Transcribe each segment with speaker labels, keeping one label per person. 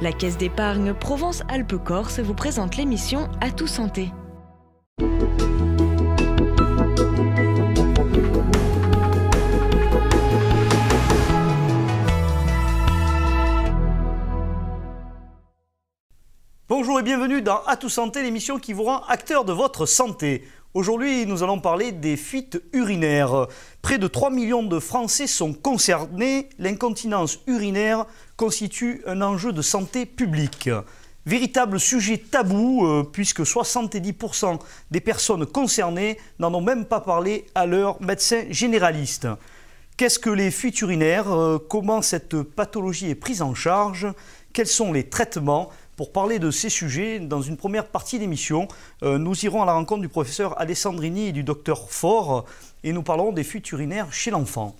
Speaker 1: La Caisse d'épargne Provence-Alpes-Corse vous présente l'émission À tout santé.
Speaker 2: Bonjour et bienvenue dans À tout santé, l'émission qui vous rend acteur de votre santé. Aujourd'hui, nous allons parler des fuites urinaires. Près de 3 millions de Français sont concernés. L'incontinence urinaire constitue un enjeu de santé publique. Véritable sujet tabou, puisque 70% des personnes concernées n'en ont même pas parlé à leur médecin généraliste. Qu'est-ce que les fuites urinaires? Comment cette pathologie est prise en charge? Quels sont les traitements? Pour parler de ces sujets, dans une première partie d'émission, nous irons à la rencontre du professeur Alessandrini et du docteur Faure et nous parlerons des fuites urinaires chez l'enfant.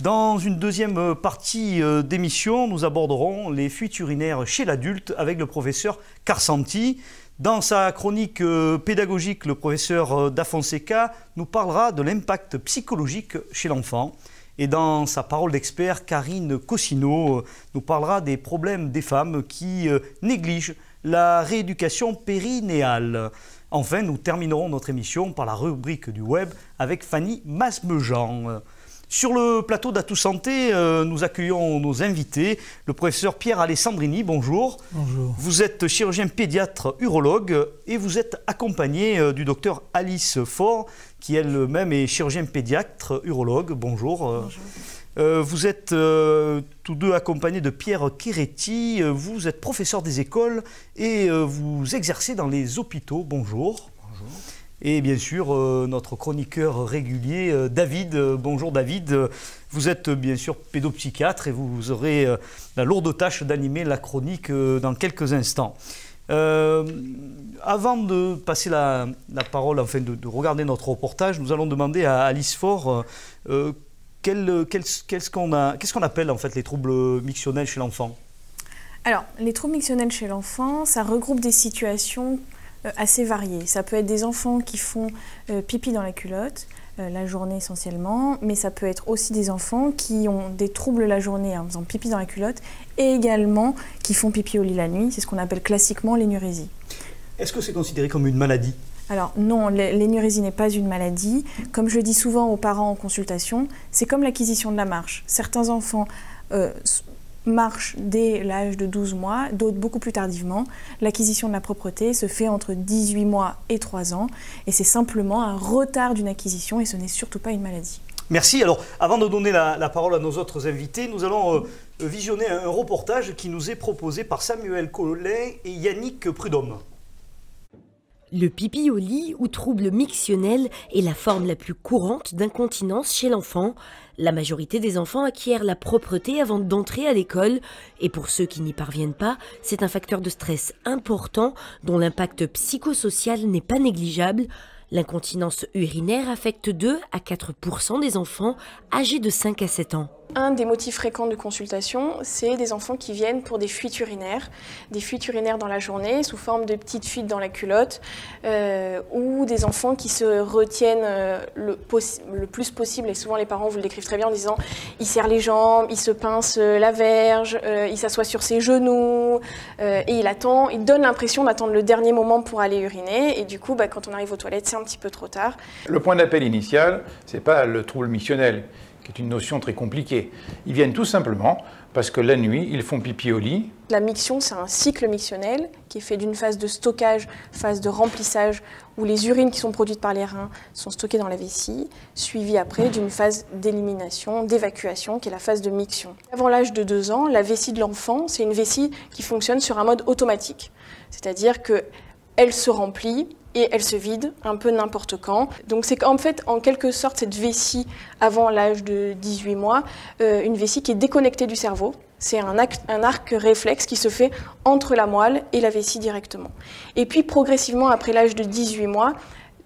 Speaker 2: Dans une deuxième partie d'émission, nous aborderons les fuites urinaires chez l'adulte avec le professeur Carsanti. Dans sa chronique pédagogique, le professeur Da Fonseca nous parlera de l'impact psychologique chez l'enfant. Et dans sa parole d'expert, Karine Cossino nous parlera des problèmes des femmes qui négligent la rééducation périnéale. Enfin, nous terminerons notre émission par la rubrique du web avec Fanny Masmejean. Sur le plateau d'À tout santé, nous accueillons nos invités. Le professeur Pierre Alessandrini, bonjour.
Speaker 3: Bonjour.
Speaker 2: Vous êtes chirurgien pédiatre urologue et vous êtes accompagné du docteur Alice Faure, qui elle-même est chirurgien pédiatre urologue. Bonjour. Bonjour. Vous êtes tous deux accompagnés de Pierre Chiretti. Vous êtes professeur des écoles et vous exercez dans les hôpitaux. Bonjour. Bonjour. Et bien sûr, notre chroniqueur régulier, David. Bonjour David. Vous êtes bien sûr pédopsychiatre et vous aurez la lourde tâche d'animer la chronique dans quelques instants. Avant de passer la parole, enfin de regarder notre reportage, nous allons demander à Alice Faure qu'est-ce qu'on appelle en fait les troubles mictionnels chez l'enfant.
Speaker 4: Alors, les troubles mictionnels chez l'enfant, ça regroupe des situations assez variées. Ça peut être des enfants qui font pipi dans la culotte, la journée essentiellement, mais ça peut être aussi des enfants qui ont des troubles la journée en faisant pipi dans la culotte et également qui font pipi au lit la nuit. C'est ce qu'on appelle classiquement l'énurésie. Est-ce
Speaker 2: que c'est considéré comme une maladie?
Speaker 4: Alors non, l'énurésie n'est pas une maladie. Comme je le dis souvent aux parents en consultation, c'est comme l'acquisition de la marche. Certains enfants marchent dès l'âge de 12 mois, d'autres beaucoup plus tardivement. L'acquisition de la propreté se fait entre 18 mois et 3 ans et c'est simplement un retard d'une acquisition et ce n'est surtout pas une maladie.
Speaker 2: Merci. Alors, avant de donner la parole à nos autres invités, nous allons visionner un reportage qui nous est proposé par Samuel Collin et Yannick Prudhomme.
Speaker 5: Le pipi au lit ou trouble mictionnel est la forme la plus courante d'incontinence chez l'enfant. La majorité des enfants acquièrent la propreté avant d'entrer à l'école et pour ceux qui n'y parviennent pas, c'est un facteur de stress important dont l'impact psychosocial n'est pas négligeable. L'incontinence urinaire affecte 2 à 4% des enfants âgés de 5 à 7 ans.
Speaker 4: Un des motifs fréquents de consultation, c'est des enfants qui viennent pour des fuites urinaires dans la journée sous forme de petites fuites dans la culotte ou des enfants qui se retiennent le plus possible, et souvent les parents vous le décrivent très bien en disant il serre les jambes, il se pince la verge, il s'assoit sur ses genoux et il donne l'impression d'attendre le dernier moment pour aller uriner et du coup quand on arrive aux toilettes c'est un petit peu trop tard.
Speaker 6: Le point d'appel initial, c'est pas le trouble mictionnel, qui est une notion très compliquée. Ils viennent tout simplement parce que la nuit, ils font pipi au lit.
Speaker 4: La miction, c'est un cycle mictionnel qui est fait d'une phase de stockage, phase de remplissage, où les urines qui sont produites par les reins sont stockées dans la vessie, suivie après d'une phase d'élimination, d'évacuation, qui est la phase de miction. Avant l'âge de 2 ans, la vessie de l'enfant, c'est une vessie qui fonctionne sur un mode automatique. C'est-à-dire qu'elle se remplit, et elle se vide un peu n'importe quand. Donc c'est en fait en quelque sorte cette vessie avant l'âge de 18 mois, une vessie qui est déconnectée du cerveau. C'est un arc réflexe qui se fait entre la moelle et la vessie directement. Et puis progressivement après l'âge de 18 mois,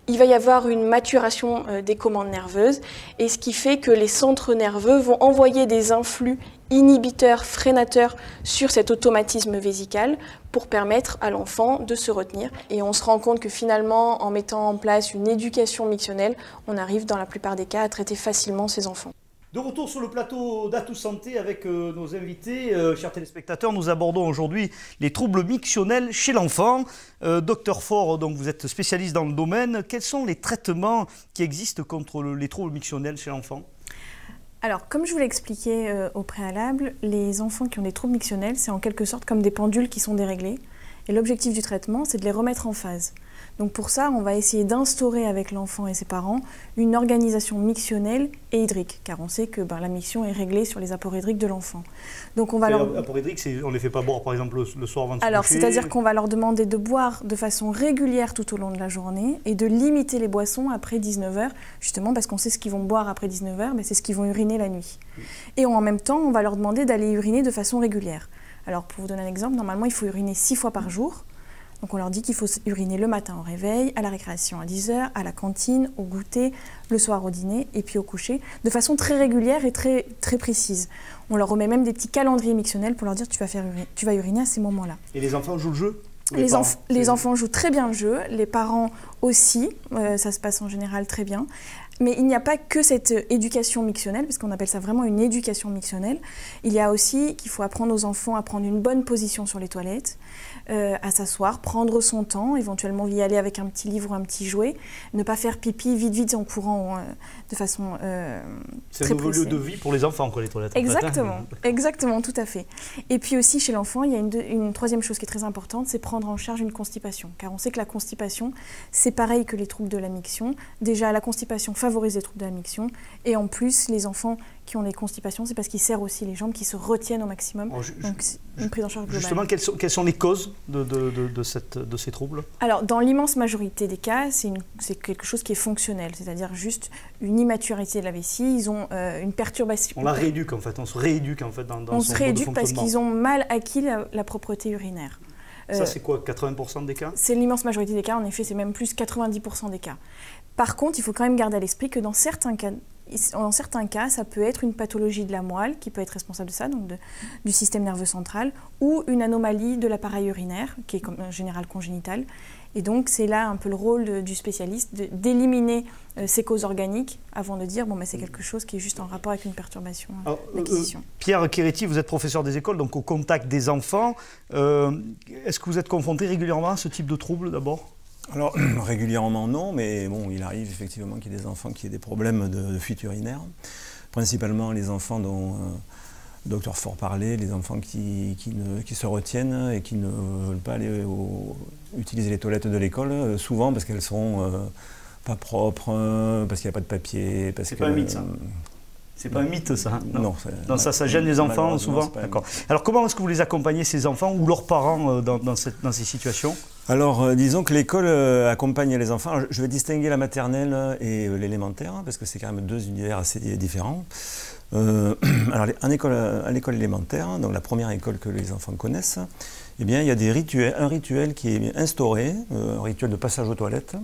Speaker 4: il va y avoir une maturation des commandes nerveuses et ce qui fait que les centres nerveux vont envoyer des influx inhibiteurs, freinateurs sur cet automatisme vésical pour permettre à l'enfant de se retenir. Et on se rend compte que finalement, en mettant en place une éducation mictionnelle, on arrive dans la plupart des cas à traiter facilement ces enfants.
Speaker 2: De retour sur le plateau d'Atout Santé avec nos invités. Chers téléspectateurs, nous abordons aujourd'hui les troubles mictionnels chez l'enfant. Docteur Faure, donc vous êtes spécialiste dans le domaine. Quels sont les traitements qui existent contre les troubles mictionnels chez l'enfant ?
Speaker 4: Alors, comme je vous l'ai expliqué au préalable, les enfants qui ont des troubles mictionnels, c'est en quelque sorte comme des pendules qui sont déréglées. Et l'objectif du traitement, c'est de les remettre en phase. Donc pour ça, on va essayer d'instaurer avec l'enfant et ses parents une organisation mictionnelle et hydrique, car on sait que la miction est réglée sur les apports hydriques de l'enfant. Donc on va
Speaker 2: apports hydriques, on ne les fait pas boire par exemple le soir avant de se coucher.
Speaker 4: Alors c'est-à-dire qu'on va leur demander de boire de façon régulière tout au long de la journée et de limiter les boissons après 19h, justement parce qu'on sait ce qu'ils vont boire après 19h, mais c'est ce qu'ils vont uriner la nuit. Et en même temps, on va leur demander d'aller uriner de façon régulière. Alors pour vous donner un exemple, normalement il faut uriner 6 fois par jour. Donc on leur dit qu'il faut uriner le matin au réveil, à la récréation à 10h, à la cantine, au goûter, le soir au dîner et puis au coucher, de façon très régulière et très, très précise. On leur remet même des petits calendriers mictionnels pour leur dire tu vas uriner à ces moments-là.
Speaker 2: Et les enfants jouent le jeu ?
Speaker 4: Les enfants jouent très bien le jeu, les parents aussi, ça se passe en général très bien. Mais il n'y a pas que cette éducation mictionnelle, parce qu'on appelle ça vraiment une éducation mictionnelle. Il y a aussi qu'il faut apprendre aux enfants à prendre une bonne position sur les toilettes, à s'asseoir, prendre son temps, éventuellement y aller avec un petit livre ou un petit jouet, ne pas faire pipi vite en courant de façon
Speaker 2: c'est un nouveau lieu de vie pour les enfants, les toilettes.
Speaker 4: Exactement, exactement, tout à fait. Et puis aussi chez l'enfant, il y a une troisième chose qui est très importante, c'est prendre en charge une constipation. Car on sait que la constipation, c'est pareil que les troubles de la miction. Déjà, la constipation favorise les troubles de la miction. Et en plus, les enfants qui ont des constipations, c'est parce qu'ils serrent aussi les jambes, qui se retiennent au maximum.
Speaker 2: Alors,
Speaker 4: donc, c'est une prise en charge globale.
Speaker 2: Justement, quelles sont les causes de ces troubles ?
Speaker 4: Alors, dans l'immense majorité des cas, c'est quelque chose qui est fonctionnel, c'est-à-dire juste une immaturité de la vessie. Ils ont une perturbation.
Speaker 2: On la rééduque en fait, on se rééduque en fait dans
Speaker 4: on
Speaker 2: son
Speaker 4: se rééduque
Speaker 2: mode de
Speaker 4: parce
Speaker 2: fonctionnement.
Speaker 4: qu'ils ont mal acquis la propreté urinaire.
Speaker 2: Ça, c'est quoi, 80% des cas ?
Speaker 4: C'est l'immense majorité des cas, en effet, c'est même plus 90% des cas. Par contre, il faut quand même garder à l'esprit que dans certains cas, ça peut être une pathologie de la moelle qui peut être responsable de ça, donc du système nerveux central, ou une anomalie de l'appareil urinaire, qui est en général congénitale. Et donc, c'est là un peu le rôle du spécialiste, d'éliminer ces causes organiques avant de dire c'est quelque chose qui est juste en rapport avec une perturbation d'acquisition.
Speaker 2: Pierre Chiretti, vous êtes professeur des écoles, donc au contact des enfants. Est-ce que vous êtes confronté régulièrement à ce type de troubles d'abord ?
Speaker 3: Alors, régulièrement non, mais bon, il arrive effectivement qu'il y ait des enfants qui aient des problèmes de fuite urinaire. Principalement les enfants dont le docteur Faure parlait, les enfants qui se retiennent et qui ne veulent pas aller utiliser les toilettes de l'école, souvent parce qu'elles sont pas propres, parce qu'il n'y a pas de papier.
Speaker 2: C'est pas un mythe, ça. C'est pas un mythe, ça. Non, ça gêne les enfants souvent. D'accord. Alors, comment est-ce que vous les accompagnez, ces enfants, ou leurs parents, dans ces situations ?
Speaker 3: Alors, disons que l'école accompagne les enfants. Je vais distinguer la maternelle et l'élémentaire, parce que c'est quand même deux univers assez différents. Alors, à l'école élémentaire, donc la première école que les enfants connaissent, eh bien, il y a un rituel qui est instauré, un rituel de passage aux toilettes,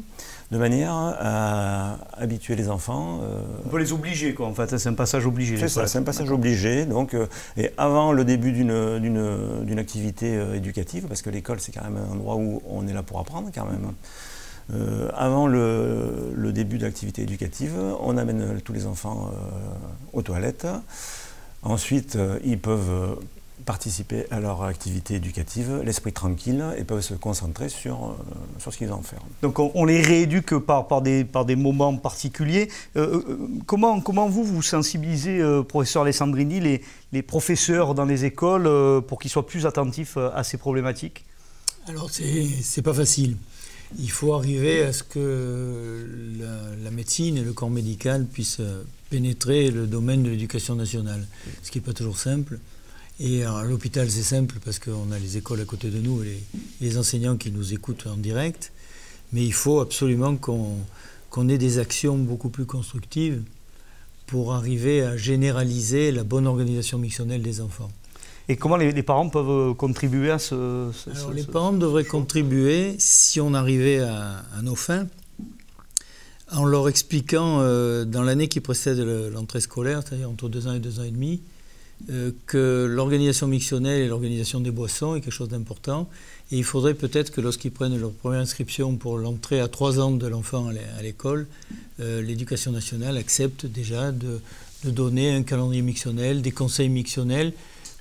Speaker 3: de manière à habituer les enfants.
Speaker 2: On peut les obliger, quoi, en fait, c'est un passage obligé.
Speaker 3: C'est ça, c'est un passage obligé. Donc, et avant le début d'une activité éducative, parce que l'école, c'est quand même un endroit où on est là pour apprendre, quand même. Avant le début de l'activité éducative, on amène tous les enfants aux toilettes. Ensuite, ils peuvent participer à leur activité éducative, l'esprit tranquille, et peuvent se concentrer sur ce qu'ils ont à faire.
Speaker 2: Donc on les rééduque par des moments particuliers. Comment vous sensibilisez, professeur Alessandrini, les professeurs dans les écoles pour qu'ils soient plus attentifs à ces problématiques ?
Speaker 7: Alors c'est pas facile. Il faut arriver à ce que la médecine et le corps médical puissent pénétrer le domaine de l'éducation nationale, ce qui n'est pas toujours simple. Et à l'hôpital, c'est simple parce qu'on a les écoles à côté de nous et les enseignants qui nous écoutent en direct. Mais il faut absolument qu'on ait des actions beaucoup plus constructives pour arriver à généraliser la bonne organisation mictionnelle des enfants.
Speaker 2: Et comment les parents peuvent contribuer à
Speaker 7: les parents devraient contribuer, si on arrivait à nos fins, en leur expliquant dans l'année qui précède l'entrée scolaire, c'est-à-dire entre 2 ans et 2 ans et demi, que l'organisation mictionnelle et l'organisation des boissons est quelque chose d'important. Et il faudrait peut-être que lorsqu'ils prennent leur première inscription pour l'entrée à 3 ans de l'enfant à l'école, l'éducation nationale accepte déjà de de donner un calendrier mictionnel, des conseils mictionnels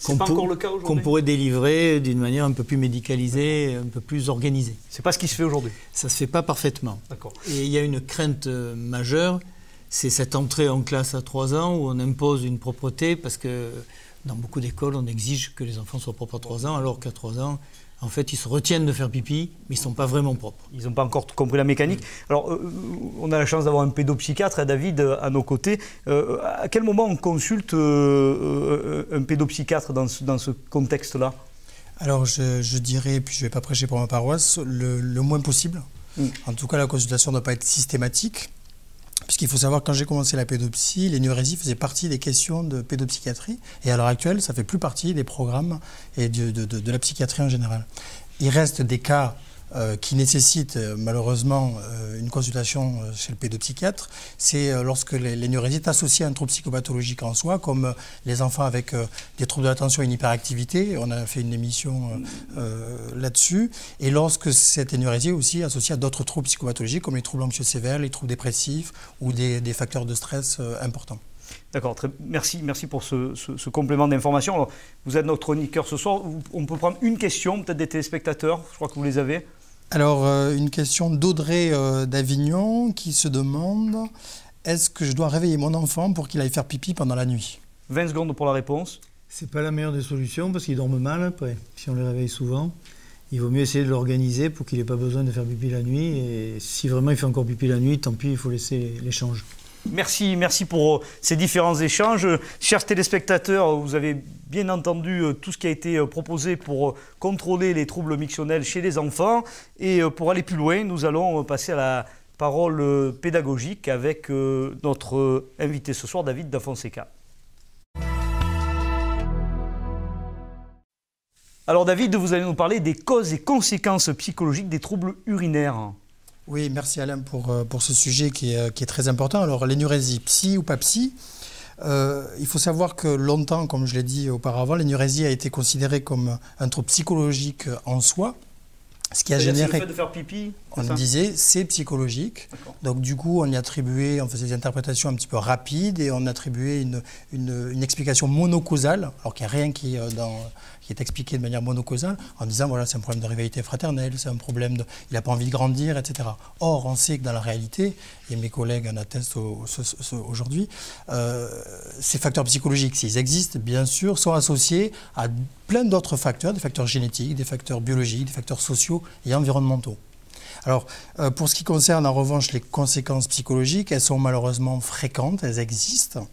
Speaker 2: C'est pas encore le cas aujourd'hui.
Speaker 7: qu'on pourrait délivrer d'une manière un peu plus médicalisée, un peu plus organisée.
Speaker 2: C'est pas ce qui se fait aujourd'hui.
Speaker 7: Ça ne se fait pas parfaitement.
Speaker 2: D'accord.
Speaker 7: Et il y a une crainte majeure, c'est cette entrée en classe à 3 ans où on impose une propreté parce que dans beaucoup d'écoles, on exige que les enfants soient propres à 3 ans, alors qu'à 3 ans, en fait, ils se retiennent de faire pipi, mais ils ne sont pas vraiment propres.
Speaker 2: Ils n'ont pas encore compris la mécanique. Alors, on a la chance d'avoir un pédopsychiatre, David, à nos côtés. À quel moment on consulte un pédopsychiatre dans ce contexte-là?
Speaker 8: Alors, je dirais, puis je ne vais pas prêcher pour ma paroisse, le moins possible. En tout cas, la consultation ne doit pas être systématique. Puisqu'il faut savoir que quand j'ai commencé la pédopsie, l'énurésie faisait partie des questions de pédopsychiatrie. Et à l'heure actuelle, ça ne fait plus partie des programmes et de la psychiatrie en général. Il reste des cas qui nécessitent malheureusement une consultation chez le pédopsychiatre. C'est lorsque l'énurésie est associée à un trouble psychopathologique en soi, comme les enfants avec des troubles de l'attention et une hyperactivité. On a fait une émission là-dessus. Et lorsque cette énurésie est aussi associée à d'autres troubles psychopathologiques, comme les troubles anxieux sévères, les troubles dépressifs ou des facteurs de stress importants.
Speaker 2: D'accord, merci pour ce complément d'information. Alors, vous êtes notre chroniqueur ce soir. On peut prendre une question, peut-être des téléspectateurs. Je crois que vous les avez.
Speaker 8: Alors, une question d'Audrey d'Avignon qui se demande « Est-ce que je dois réveiller mon enfant pour qu'il aille faire pipi pendant la nuit ?»
Speaker 2: 20 secondes pour la réponse.
Speaker 7: C'est pas la meilleure des solutions parce qu'ils dorment mal après. Si on les réveille souvent, il vaut mieux essayer de l'organiser pour qu'il n'ait pas besoin de faire pipi la nuit. Et si vraiment il fait encore pipi la nuit, tant pis, il faut laisser l'échange.
Speaker 2: Merci pour ces différents échanges. Chers téléspectateurs, vous avez bien entendu tout ce qui a été proposé pour contrôler les troubles mictionnels chez les enfants. Et pour aller plus loin, nous allons passer à la parole pédagogique avec notre invité ce soir, David Da Fonseca. Alors David, vous allez nous parler des causes et conséquences psychologiques des troubles urinaires.
Speaker 8: Oui, merci Alain pour ce sujet qui est très important. Alors l'énurésie, psy ou pas psy, il faut savoir que longtemps, comme je l'ai dit auparavant, l'énurésie a été considérée comme un trouble psychologique en soi. Ce qui a généré,
Speaker 2: le fait de faire pipi,
Speaker 8: on disait, c'est psychologique. Donc du coup, on y attribuait, on faisait des interprétations un petit peu rapides et on attribuait une explication monocausale, alors qu'il n'y a rien qui est expliqué de manière monocausale, en disant voilà, c'est un problème de rivalité fraternelle, c'est un problème il n'a pas envie de grandir, etc. Or, on sait que dans la réalité, et mes collègues en attestent aujourd'hui, ces facteurs psychologiques, s'ils existent, bien sûr, sont associés à plein d'autres facteurs, des facteurs génétiques, des facteurs biologiques, des facteurs sociaux et environnementaux. Alors, pour ce qui concerne en revanche les conséquences psychologiques, elles sont malheureusement fréquentes, elles existent.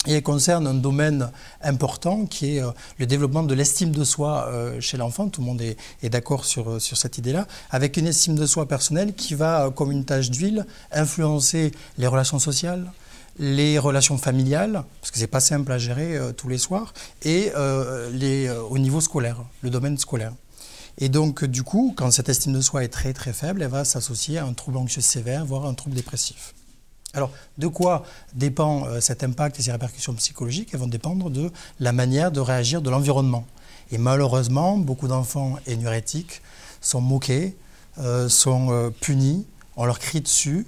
Speaker 8: Et elles concernent un domaine important qui est le développement de l'estime de soi chez l'enfant. Tout le monde est d'accord sur cette idée-là, avec une estime de soi personnelle qui va, comme une tache d'huile, influencer les relations sociales, les relations familiales, parce que ce n'est pas simple à gérer tous les soirs, et au niveau scolaire, le domaine scolaire. Et donc, du coup, quand cette estime de soi est très très faible, elle va s'associer à un trouble anxieux sévère, voire un trouble dépressif. Alors, de quoi dépend cet impact et ces répercussions psychologiques? Elles vont dépendre de la manière de réagir de l'environnement. Et malheureusement, beaucoup d'enfants énurétiques sont moqués, sont punis, on leur crie dessus.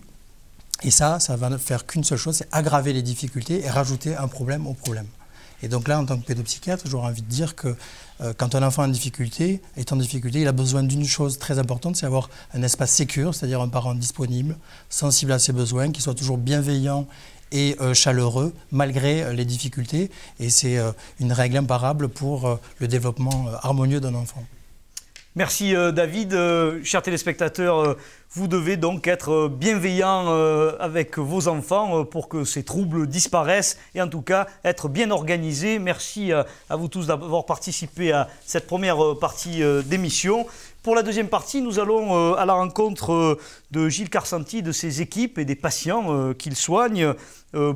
Speaker 8: Et ça va ne faire qu'une seule chose, c'est aggraver les difficultés et rajouter un problème au problème. Et donc là, en tant que pédopsychiatre, j'aurais envie de dire que quand un enfant est en difficulté, il a besoin d'une chose très importante, c'est avoir un espace sécure, c'est-à-dire un parent disponible, sensible à ses besoins, qui soit toujours bienveillant et chaleureux, malgré les difficultés. Et c'est une règle imparable pour le développement harmonieux d'un enfant.
Speaker 2: Merci David. Chers téléspectateurs, vous devez donc être bienveillants avec vos enfants pour que ces troubles disparaissent et en tout cas être bien organisés. Merci à vous tous d'avoir participé à cette première partie d'émission. Pour la deuxième partie, nous allons à la rencontre de Gilles Carsanti, de ses équipes et des patients qu'il soigne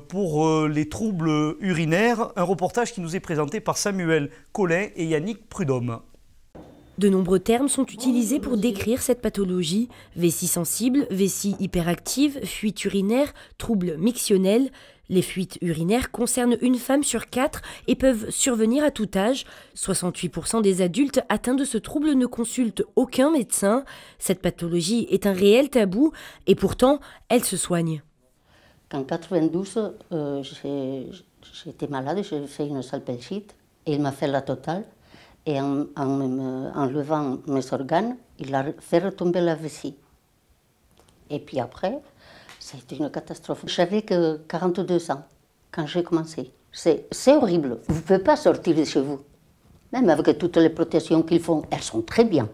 Speaker 2: pour les troubles urinaires. Un reportage qui nous est présenté par Samuel Collin et Yannick Prudhomme.
Speaker 5: De nombreux termes sont utilisés pour décrire cette pathologie. Vessie sensible, vessie hyperactive, fuite urinaire, troubles mictionnels. Les fuites urinaires concernent une femme sur 4 et peuvent survenir à tout âge. 68% des adultes atteints de ce trouble ne consultent aucun médecin. Cette pathologie est un réel tabou et pourtant, elle se soigne.
Speaker 9: En 92, J'étais malade, j'ai fait une salpelchite et il m'a fait la totale. Et en enlevant mes organes, il a fait retomber la vessie. Et puis après, ça a été une catastrophe. J'avais que 42 ans quand j'ai commencé. C'est horrible. Vous ne pouvez pas sortir de chez vous. Même avec toutes les protections qu'ils font, elles sont très bien.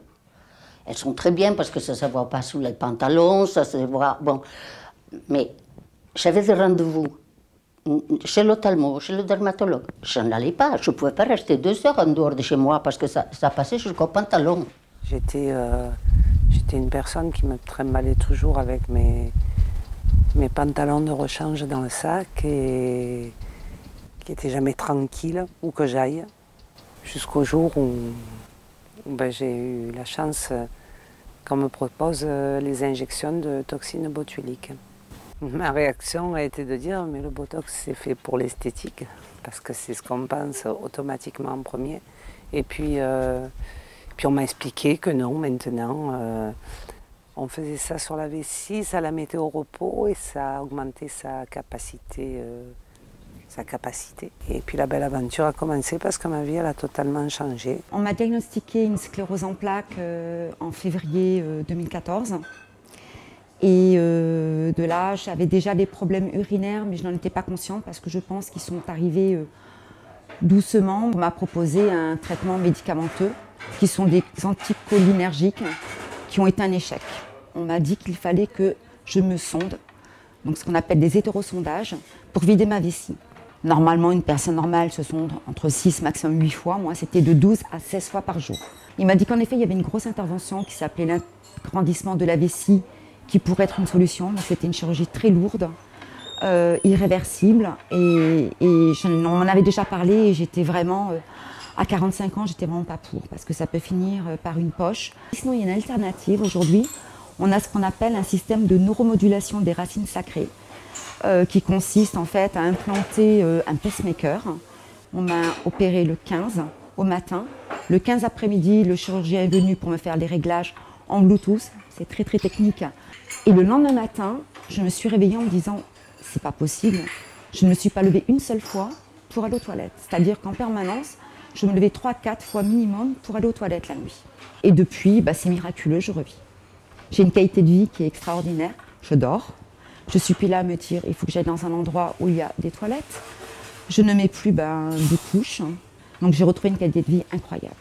Speaker 9: Elles sont très bien parce que ça ne se voit pas sous les pantalons, ça se voit... Bon, mais j'avais des rendez-vous chez l'ophtalmo, chez le dermatologue. Je n'allais pas, je ne pouvais pas rester 2 heures en dehors de chez moi parce que ça passait jusqu'au pantalon.
Speaker 10: J'étais une personne qui me trimballait toujours avec mes pantalons de rechange dans le sac et qui n'était jamais tranquille où que j'aille. Jusqu'au jour où j'ai eu la chance qu'on me propose les injections de toxines botuliques. Ma réaction a été de dire mais le Botox c'est fait pour l'esthétique parce que c'est ce qu'on pense automatiquement en premier. Et puis on m'a expliqué que non, maintenant on faisait ça sur la vessie, ça la mettait au repos et ça augmentait sa capacité. Et puis la belle aventure a commencé parce que ma vie elle a totalement changé.
Speaker 11: On m'a diagnostiqué une sclérose en plaques en février 2014. Et de là, j'avais déjà des problèmes urinaires, mais je n'en étais pas consciente parce que je pense qu'ils sont arrivés doucement. On m'a proposé un traitement médicamenteux qui sont des anticholinergiques qui ont été un échec. On m'a dit qu'il fallait que je me sonde, donc ce qu'on appelle des hétérosondages, pour vider ma vessie. Normalement, une personne normale se sonde entre 6, maximum 8 fois. Moi, c'était de 12 à 16 fois par jour. Il m'a dit qu'en effet, il y avait une grosse intervention qui s'appelait l'agrandissement de la vessie, qui pourrait être une solution, mais c'était une chirurgie très lourde, irréversible. Et on m'en avait déjà parlé et j'étais vraiment, à 45 ans, j'étais vraiment pas pour, parce que ça peut finir par une poche. Sinon, il y a une alternative aujourd'hui. On a ce qu'on appelle un système de neuromodulation des racines sacrées, qui consiste en fait à implanter un pacemaker. On m'a opéré le 15 au matin. Le 15 après-midi, le chirurgien est venu pour me faire les réglages en Bluetooth. C'est très très technique. Et le lendemain matin, je me suis réveillée en me disant « c'est pas possible ». Je ne me suis pas levée une seule fois pour aller aux toilettes. C'est-à-dire qu'en permanence, je me levais 3-4 fois minimum pour aller aux toilettes la nuit. Et depuis, c'est miraculeux, je revis. J'ai une qualité de vie qui est extraordinaire. Je dors. Je suis plus là à me dire il faut que j'aille dans un endroit où il y a des toilettes. Je ne mets plus de couches. Donc j'ai retrouvé une qualité de vie incroyable.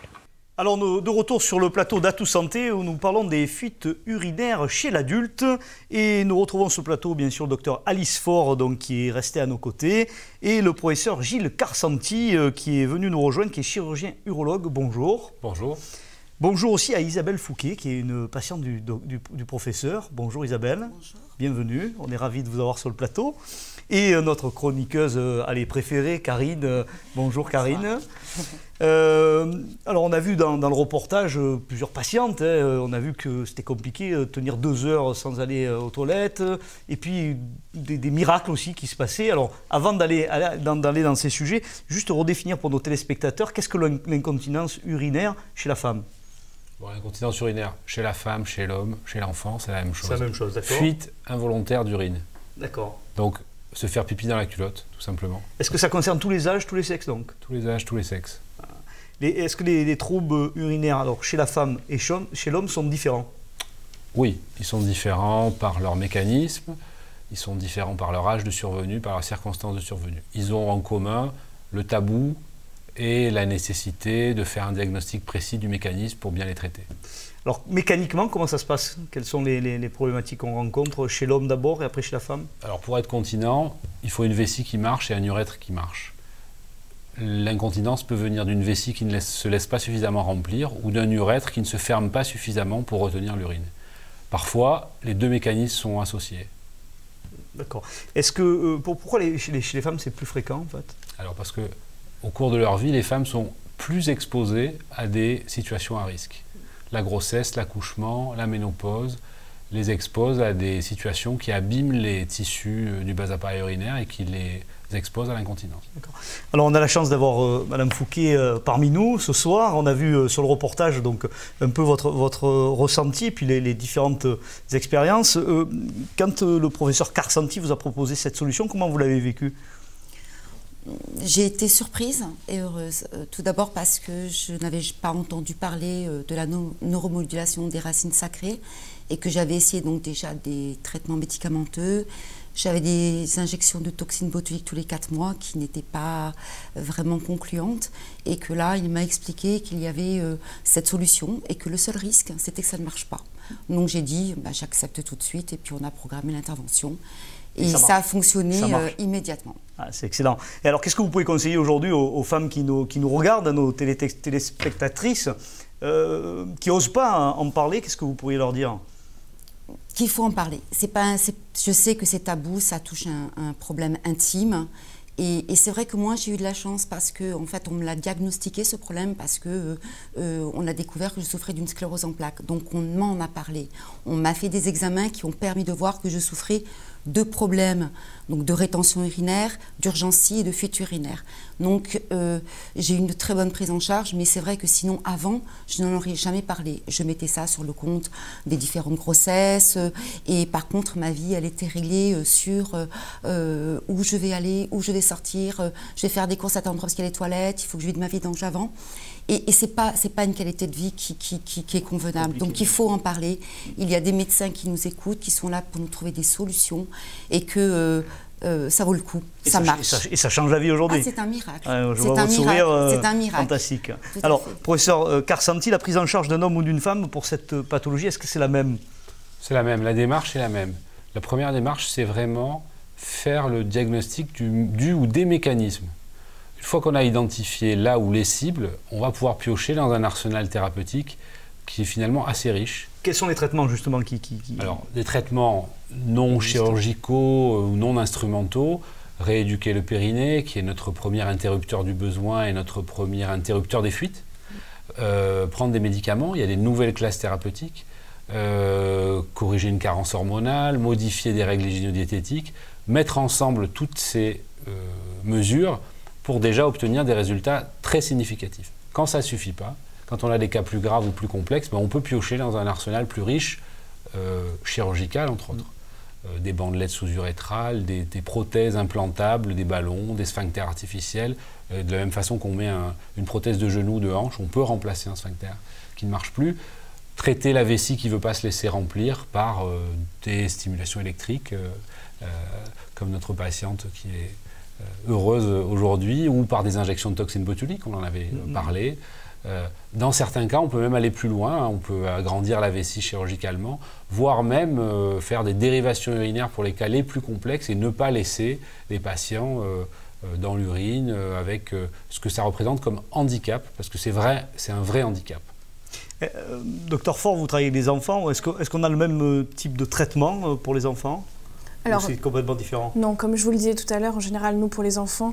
Speaker 2: Alors, de retour sur le plateau d'Atout Santé où nous parlons des fuites urinaires chez l'adulte. Et nous retrouvons sur le plateau, bien sûr, le docteur Alice Faure, donc, qui est resté à nos côtés, et le professeur Gilles Carsanti, qui est venu nous rejoindre, qui est chirurgien urologue. Bonjour.
Speaker 12: Bonjour.
Speaker 2: Bonjour aussi à Isabelle Fouquet, qui est une patiente du professeur. Bonjour Isabelle. Bonjour. Bienvenue, on est ravis de vous avoir sur le plateau. Et notre chroniqueuse préférée, Karine. Bonjour Karine. Alors on a vu dans le reportage plusieurs patientes. On a vu que c'était compliqué de tenir 2 heures sans aller aux toilettes. Et puis des miracles aussi qui se passaient. Alors avant d'aller dans ces sujets, juste redéfinir pour nos téléspectateurs, qu'est-ce que l'incontinence urinaire chez la femme ?
Speaker 12: Bon, l'incontinence urinaire, chez la femme, chez l'homme, chez l'enfant, c'est la même chose.
Speaker 2: C'est la même chose, d'accord.
Speaker 12: Fuite involontaire d'urine.
Speaker 2: D'accord.
Speaker 12: Donc, se faire pipi dans la culotte, tout simplement.
Speaker 2: Est-ce que ça concerne tous les âges, tous les sexes donc ?
Speaker 12: Tous les âges, tous les sexes.
Speaker 2: Est-ce que les troubles urinaires, alors chez la femme et chez l'homme, sont différents ?
Speaker 12: Oui, ils sont différents par leur mécanisme, ils sont différents par leur âge de survenue, par leurs circonstances de survenue. Ils ont en commun le tabou et la nécessité de faire un diagnostic précis du mécanisme pour bien les traiter.
Speaker 2: Alors, mécaniquement, comment ça se passe ? Quelles sont les problématiques qu'on rencontre chez l'homme d'abord et après chez la femme ?
Speaker 12: Alors, pour être continent, il faut une vessie qui marche et un urètre qui marche. L'incontinence peut venir d'une vessie qui ne se laisse pas suffisamment remplir ou d'un urètre qui ne se ferme pas suffisamment pour retenir l'urine. Parfois, les deux mécanismes sont associés.
Speaker 2: D'accord. Est-ce que, pourquoi chez les femmes, c'est plus fréquent, en fait ?
Speaker 12: Alors, parce que au cours de leur vie, les femmes sont plus exposées à des situations à risque. La grossesse, l'accouchement, la ménopause les exposent à des situations qui abîment les tissus du bas appareil urinaire et qui les exposent à l'incontinence.
Speaker 2: Alors on a la chance d'avoir Madame Fouquet parmi nous ce soir. On a vu sur le reportage donc un peu votre ressenti et puis les différentes expériences. Quand le professeur Carsanti vous a proposé cette solution, comment vous l'avez vécu ?
Speaker 11: J'ai été surprise et heureuse. Tout d'abord parce que je n'avais pas entendu parler de la neuromodulation des racines sacrées et que j'avais essayé donc déjà des traitements médicamenteux. J'avais des injections de toxines botuliques tous les 4 mois qui n'étaient pas vraiment concluantes et que là, il m'a expliqué qu'il y avait cette solution et que le seul risque, c'était que ça ne marche pas. Donc j'ai dit, j'accepte tout de suite et puis on a programmé l'intervention. Et ça a fonctionné immédiatement.
Speaker 2: Ah, c'est excellent. Et alors, qu'est-ce que vous pouvez conseiller aujourd'hui aux femmes qui nous regardent, à nos téléspectatrices, qui n'osent pas en parler? Qu'est-ce que vous pourriez leur dire?
Speaker 11: Qu'il faut en parler. Je sais que c'est tabou, ça touche un problème intime. Et c'est vrai que moi, j'ai eu de la chance parce qu'en fait, on me l'a diagnostiqué, ce problème, parce qu'on a découvert que je souffrais d'une sclérose en plaques. Donc, on m'en a parlé. On m'a fait des examens qui ont permis de voir que je souffrais de problèmes, donc de rétention urinaire, d'urgencie et de fuite urinaire. Donc, j'ai eu une très bonne prise en charge, mais c'est vrai que sinon, avant, je n'en aurais jamais parlé. Je mettais ça sur le compte des différentes grossesses, et par contre, ma vie, elle était réglée sur où je vais aller, où je vais sortir, je vais faire des courses à tel endroit parce qu'il y a les toilettes, il faut que je vide ma vie dans avant. Et c'est pas une qualité de vie qui est convenable. Donc il faut en parler. Il y a des médecins qui nous écoutent, qui sont là pour nous trouver des solutions et que ça vaut le coup, ça marche.
Speaker 2: Et ça change la vie aujourd'hui.
Speaker 11: Ah, c'est un miracle.
Speaker 2: Je vois votre sourire,
Speaker 11: c'est un miracle.
Speaker 2: Fantastique. Alors, professeur Karsanti, la prise en charge d'un homme ou d'une femme pour cette pathologie, est-ce que c'est la même?
Speaker 12: C'est la même, la démarche est la même. La première démarche, c'est vraiment faire le diagnostic du ou des mécanismes. Une fois qu'on a identifié là où les cibles, on va pouvoir piocher dans un arsenal thérapeutique qui est finalement assez riche.
Speaker 2: Quels sont les traitements justement
Speaker 12: Alors, des traitements non chirurgicaux ou non instrumentaux, rééduquer le périnée, qui est notre premier interrupteur du besoin et notre premier interrupteur des fuites. Prendre des médicaments, il y a des nouvelles classes thérapeutiques. Corriger une carence hormonale, modifier des règles hygiéno-diététiques, mettre ensemble toutes ces mesures pour déjà obtenir des résultats très significatifs. Quand ça ne suffit pas, quand on a des cas plus graves ou plus complexes, on peut piocher dans un arsenal plus riche, chirurgical entre autres. Des bandelettes sous-urétrales, des prothèses implantables, des ballons, des sphincters artificiels. De la même façon qu'on met une prothèse de genou, de hanche, on peut remplacer un sphincter qui ne marche plus. Traiter la vessie qui ne veut pas se laisser remplir par des stimulations électriques, comme notre patiente qui est heureuse aujourd'hui, ou par des injections de toxines botuliques, on en avait parlé. Dans certains cas, on peut même aller plus loin, on peut agrandir la vessie chirurgicalement, voire même faire des dérivations urinaires pour les cas les plus complexes et ne pas laisser les patients dans l'urine avec ce que ça représente comme handicap, parce que c'est un vrai handicap.
Speaker 2: Docteur Faure, vous travaillez avec des enfants, est-ce qu'on a le même type de traitement pour les enfants? Alors, c'est complètement différent?
Speaker 4: Non, comme je vous le disais tout à l'heure, en général, nous, pour les enfants,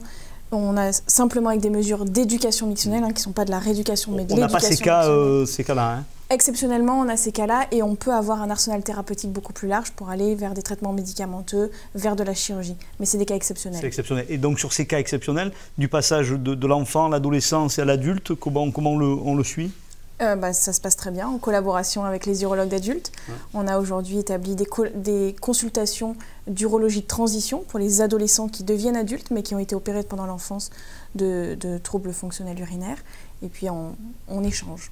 Speaker 4: on a simplement avec des mesures d'éducation mictionnelle, qui ne sont pas de la rééducation, mais de l'éducation.
Speaker 2: On n'a pas ces cas-là.
Speaker 4: Exceptionnellement, on a ces cas-là et on peut avoir un arsenal thérapeutique beaucoup plus large pour aller vers des traitements médicamenteux, vers de la chirurgie. Mais c'est des cas exceptionnels. C'est exceptionnel.
Speaker 2: Et donc, sur ces cas exceptionnels, du passage de l'enfant, l'adolescence et à l'adulte, comment on le suit?
Speaker 4: Ça se passe très bien, en collaboration avec les urologues d'adultes. Ouais. On a aujourd'hui établi des consultations d'urologie de transition pour les adolescents qui deviennent adultes, mais qui ont été opérés pendant l'enfance de troubles fonctionnels urinaires. Et puis, on échange.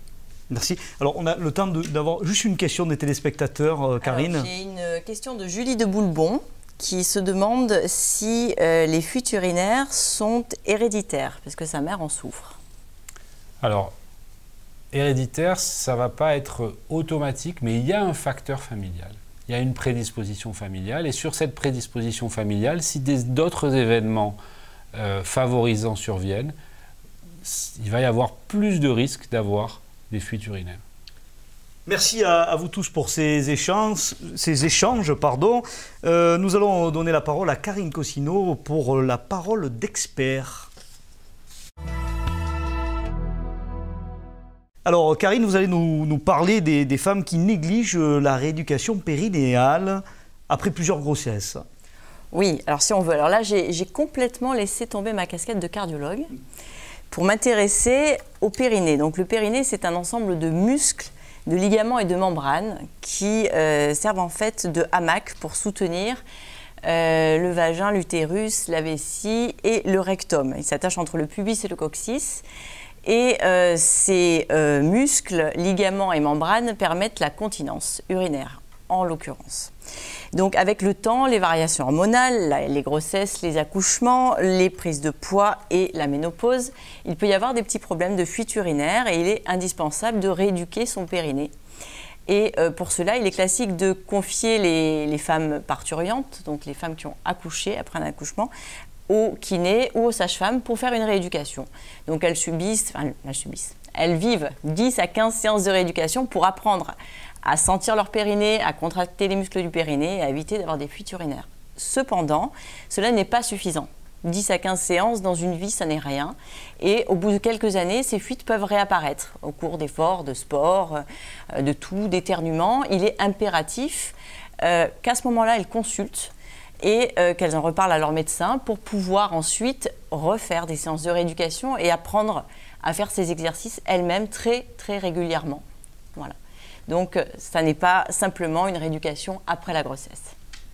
Speaker 2: Merci. Alors, on a le temps d'avoir juste une question des téléspectateurs, Karine.
Speaker 13: J'ai une question de Julie de Boulbon qui se demande si les fuites urinaires sont héréditaires, parce que sa mère en souffre.
Speaker 12: Alors, héréditaire, ça ne va pas être automatique, mais il y a un facteur familial. Il y a une prédisposition familiale, et sur cette prédisposition familiale, si d'autres événements favorisants surviennent, il va y avoir plus de risques d'avoir des fuites urinaires.
Speaker 2: Merci à vous tous pour ces échanges. Nous allons donner la parole à Karine Cossino pour la parole d'expert. Alors, Karine, vous allez nous parler des femmes qui négligent la rééducation périnéale après plusieurs grossesses.
Speaker 13: Oui, alors si on veut. Alors là, j'ai complètement laissé tomber ma casquette de cardiologue pour m'intéresser au périnée. Donc le périnée, c'est un ensemble de muscles, de ligaments et de membranes qui servent en fait de hamac pour soutenir le vagin, l'utérus, la vessie et le rectum. Il s'attache entre le pubis et le coccyx. Et ces muscles, ligaments et membranes permettent la continence urinaire, en l'occurrence. Donc avec le temps, les variations hormonales, les grossesses, les accouchements, les prises de poids et la ménopause, il peut y avoir des petits problèmes de fuite urinaire et il est indispensable de rééduquer son périnée. Et pour cela, il est classique de confier les femmes parturientes, donc les femmes qui ont accouché après un accouchement, au kiné ou aux sages-femmes pour faire une rééducation. Donc elles vivent 10 à 15 séances de rééducation pour apprendre à sentir leur périnée, à contracter les muscles du périnée et à éviter d'avoir des fuites urinaires. Cependant, cela n'est pas suffisant. 10 à 15 séances dans une vie, ça n'est rien. Et au bout de quelques années, ces fuites peuvent réapparaître au cours d'efforts, de sport, de tout, d'éternuement. Il est impératif qu'à ce moment-là, elles consultent et qu'elles en reparlent à leur médecin pour pouvoir ensuite refaire des séances de rééducation et apprendre à faire ces exercices elles-mêmes très, très régulièrement. Voilà. Donc, ça n'est pas simplement une rééducation après la grossesse.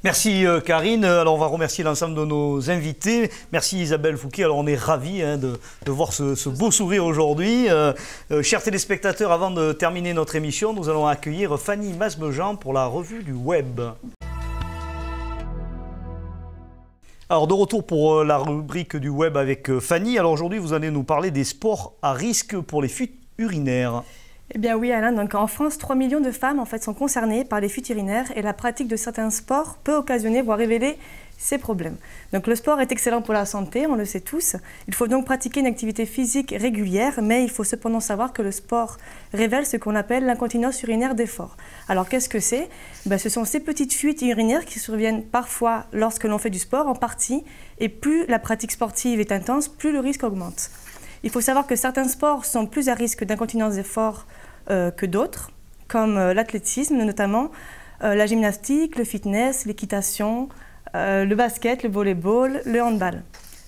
Speaker 2: Merci Karine. Alors on va remercier l'ensemble de nos invités. Merci Isabelle Fouquet. Alors on est ravis de voir ce beau sourire aujourd'hui. Chers téléspectateurs, avant de terminer notre émission, nous allons accueillir Fanny Masmejean pour la revue du web. Alors de retour pour la rubrique du web avec Fanny. Alors aujourd'hui vous allez nous parler des sports à risque pour les fuites urinaires.
Speaker 14: Eh bien oui Alain, donc en France, 3 millions de femmes en fait, sont concernées par les fuites urinaires et la pratique de certains sports peut occasionner, voire révéler ces problèmes. Donc le sport est excellent pour la santé, on le sait tous. Il faut donc pratiquer une activité physique régulière, mais il faut cependant savoir que le sport révèle ce qu'on appelle l'incontinence urinaire d'effort. Alors qu'est-ce que c'est? Ce sont ces petites fuites urinaires qui surviennent parfois lorsque l'on fait du sport en partie, et plus la pratique sportive est intense, plus le risque augmente. Il faut savoir que certains sports sont plus à risque d'incontinence d'effort que d'autres, comme l'athlétisme notamment, la gymnastique, le fitness, l'équitation, le basket, le volleyball, le handball.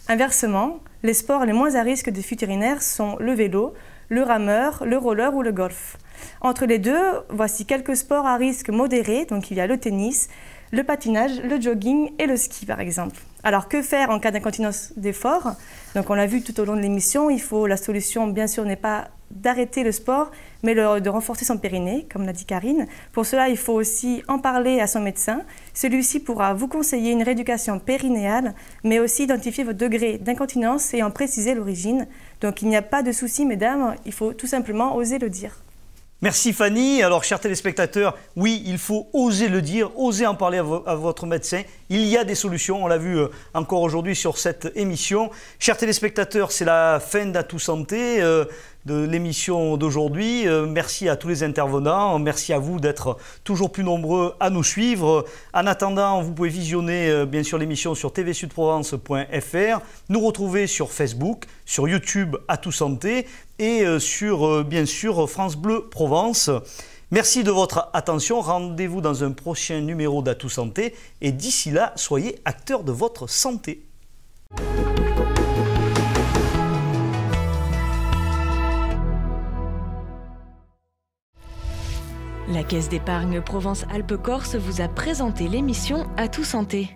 Speaker 14: Inversement, les sports les moins à risque de fuite urinaire sont le vélo, le rameur, le roller ou le golf. Entre les deux, voici quelques sports à risque modéré, donc il y a le tennis, le patinage, le jogging et le ski par exemple. Alors que faire en cas d'incontinence d'effort? Donc on l'a vu tout au long de l'émission, la solution bien sûr n'est pas d'arrêter le sport, mais de renforcer son périnée, comme l'a dit Karine. Pour cela, il faut aussi en parler à son médecin. Celui-ci pourra vous conseiller une rééducation périnéale, mais aussi identifier votre degré d'incontinence et en préciser l'origine. Donc il n'y a pas de souci, mesdames, il faut tout simplement oser le dire.
Speaker 2: Merci Fanny. Alors, chers téléspectateurs, oui, il faut oser le dire, oser en parler à votre médecin. Il y a des solutions, on l'a vu encore aujourd'hui sur cette émission. Chers téléspectateurs, c'est la fin d'Atout Santé, de l'émission d'aujourd'hui. Merci à tous les intervenants, merci à vous d'être toujours plus nombreux à nous suivre. En attendant, vous pouvez visionner bien sûr l'émission sur tvsudprovence.fr, nous retrouver sur Facebook, sur YouTube Atout Santé et sur bien sûr France Bleu Provence. Merci de votre attention, rendez-vous dans un prochain numéro d'Atout Santé et d'ici là, soyez acteurs de votre santé.
Speaker 1: La Caisse d'épargne Provence-Alpes-Corse vous a présenté l'émission Atout Santé.